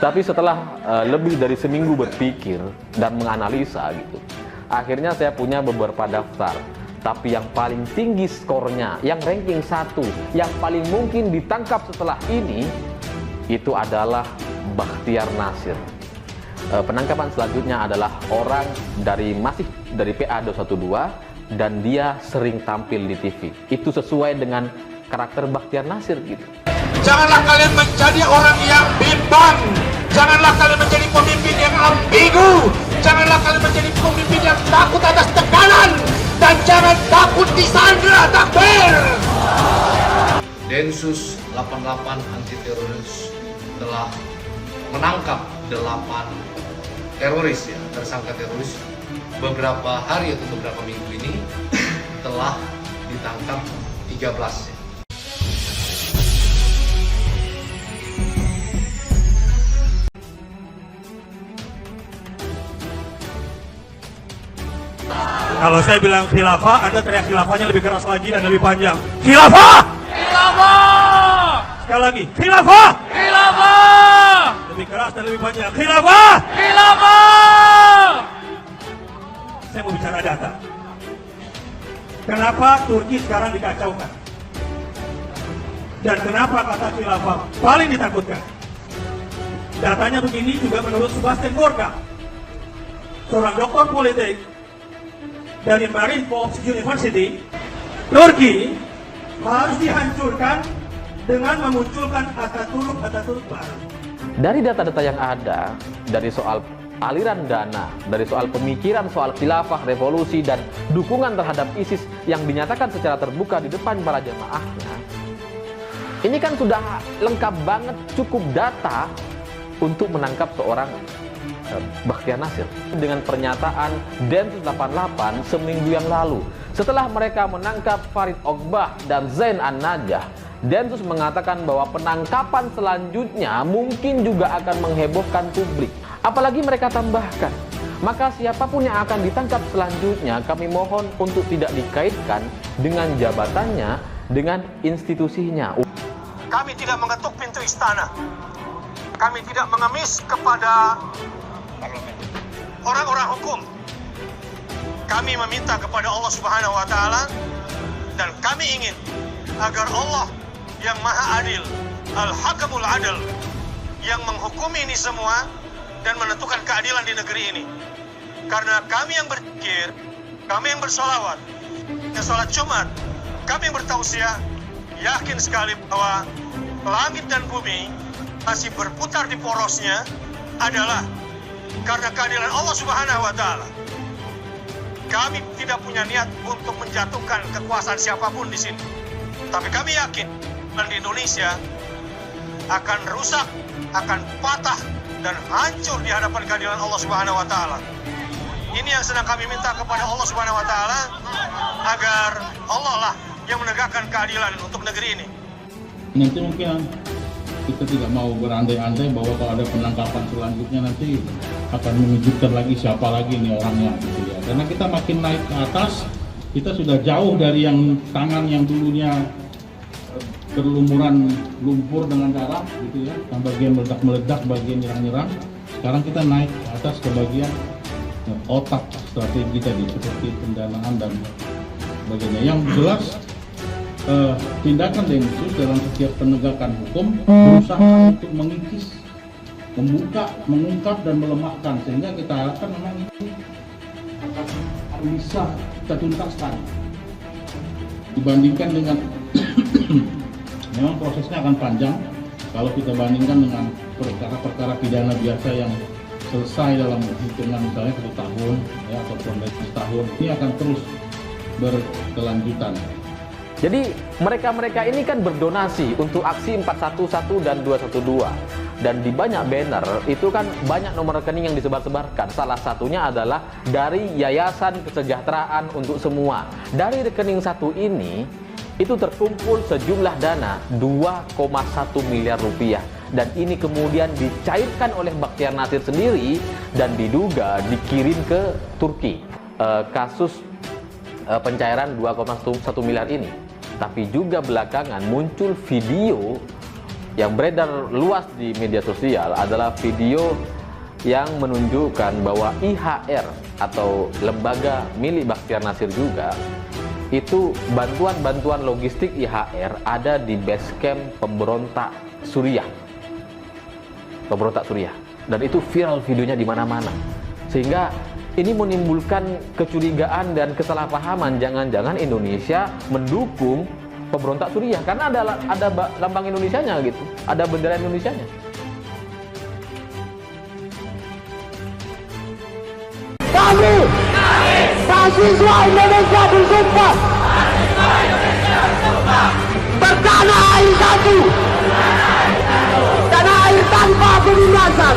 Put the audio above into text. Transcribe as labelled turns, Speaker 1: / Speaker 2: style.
Speaker 1: Tapi setelah lebih dari seminggu berpikir dan menganalisa gitu, akhirnya saya punya beberapa daftar. Tapi yang paling tinggi skornya, yang ranking 1, yang paling mungkin ditangkap setelah ini, itu adalah Bachtiar Nasir. Penangkapan selanjutnya adalah orang masih dari PA 212 dan dia sering tampil di TV. Itu sesuai dengan karakter Bachtiar Nasir gitu.
Speaker 2: Janganlah kalian menjadi orang yang bimbang. Janganlah kalian menjadi pemimpin yang ambigu. Janganlah kalian menjadi pemimpin yang takut atas tekanan. Dan jangan takut disandra, takbir.
Speaker 3: Densus 88 anti teroris telah menangkap 8 teroris tersangka teroris. Beberapa hari atau beberapa minggu ini telah ditangkap 13 ya.
Speaker 4: Kalau saya bilang khilafah, Anda teriak khilafahnya lebih keras lagi dan lebih panjang. Khilafah!
Speaker 5: Khilafah!
Speaker 4: Sekali lagi, khilafah!
Speaker 5: Khilafah!
Speaker 4: Lebih keras dan lebih panjang. Khilafah!
Speaker 5: Khilafah!
Speaker 4: Saya mau bicara data. Kenapa Turki sekarang dikacaukan? Dan kenapa kata khilafah paling ditakutkan? Datanya begini juga menurut Sebastian Gorka, seorang doktor politik dari Marineford University. Turki harus dihancurkan dengan memunculkan Atatürk baru.
Speaker 1: Dari data-data yang ada, dari soal aliran dana, dari soal pemikiran soal khilafah, revolusi, dan dukungan terhadap ISIS yang dinyatakan secara terbuka di depan para jemaahnya, ini kan sudah lengkap banget, cukup data untuk menangkap seorang Bachtiar Nasir. Dengan pernyataan Densus 88 seminggu yang lalu, setelah mereka menangkap Farid Ogbah dan Zain An-Najah, Densus mengatakan bahwa penangkapan selanjutnya mungkin juga akan menghebohkan publik. Apalagi mereka tambahkan, maka siapapun yang akan ditangkap selanjutnya kami mohon untuk tidak dikaitkan dengan jabatannya, dengan institusinya.
Speaker 2: Kami tidak mengetuk pintu istana. Kami tidak mengemis kepada orang-orang hukum. Kami meminta kepada Allah Subhanahu wa Ta'ala, dan kami ingin agar Allah yang Maha Adil, Al-Hakamul Adil, yang menghukumi ini semua dan menentukan keadilan di negeri ini. Karena kami yang berzikir, kami yang bersolawat, yang sholat Jumat, kami yang bertausiah, yakin sekali bahwa langit dan bumi masih berputar di porosnya adalah karena keadilan Allah Subhanahu wa Ta'ala. Kami tidak punya niat untuk menjatuhkan kekuasaan siapapun di sini. Tapi kami yakin di Indonesia akan rusak, akan patah dan hancur di hadapan keadilan Allah Subhanahu wa Ta'ala. Ini yang sedang kami minta kepada Allah Subhanahu wa Ta'ala, agar Allah lah yang menegakkan keadilan untuk negeri ini.
Speaker 6: Nanti mungkin kita tidak mau berandai-andai bahwa kalau ada penangkapan selanjutnya nanti akan mengejutkan lagi siapa lagi nih orangnya gitu ya. Karena kita makin naik ke atas, kita sudah jauh dari yang tangan yang dulunya berlumuran lumpur dengan darah gitu ya, yang bagian meledak-meledak, bagian nyerang-nyerang. Sekarang kita naik ke atas ke bagian otak strategi tadi, seperti pendanaan dan sebagainya. Yang jelas tindakan Densus dalam setiap penegakan hukum berusaha untuk mengikis, membuka, mengungkap dan melemahkan, sehingga kita harapkan memang ini akan bisa kita tuntaskan. Dibandingkan dengan memang prosesnya akan panjang kalau kita bandingkan dengan perkara-perkara pidana biasa yang selesai dalam hitungan misalnya 1 tahun ya, ataupun 1 tahun. Ini akan terus berkelanjutan.
Speaker 1: Jadi mereka-mereka ini kan berdonasi untuk aksi 411 dan 212. Dan di banyak banner itu kan banyak nomor rekening yang disebar-sebarkan. Salah satunya adalah dari Yayasan Kesejahteraan untuk Semua. Dari rekening satu ini itu terkumpul sejumlah dana 2,1 miliar rupiah. Dan ini kemudian dicairkan oleh Bachtiar Nasir sendiri dan diduga dikirim ke Turki. Kasus pencairan 2,1 miliar ini. Tapi juga belakangan muncul video yang beredar luas di media sosial adalah video yang menunjukkan bahwa IHR atau lembaga milik Bakhtiar Nasir juga itu bantuan logistik IHR ada di base camp pemberontak Suriah. Dan itu viral videonya di mana-mana. Sehingga ini menimbulkan kecurigaan dan kesalahpahaman, jangan-jangan Indonesia mendukung pemberontak Suriah karena ada lambang Indonesianya gitu, ada bendera Indonesianya.
Speaker 7: Kami mahasiswa Indonesia bersumpah bertanah air satu, tanah air tanpa penindasan.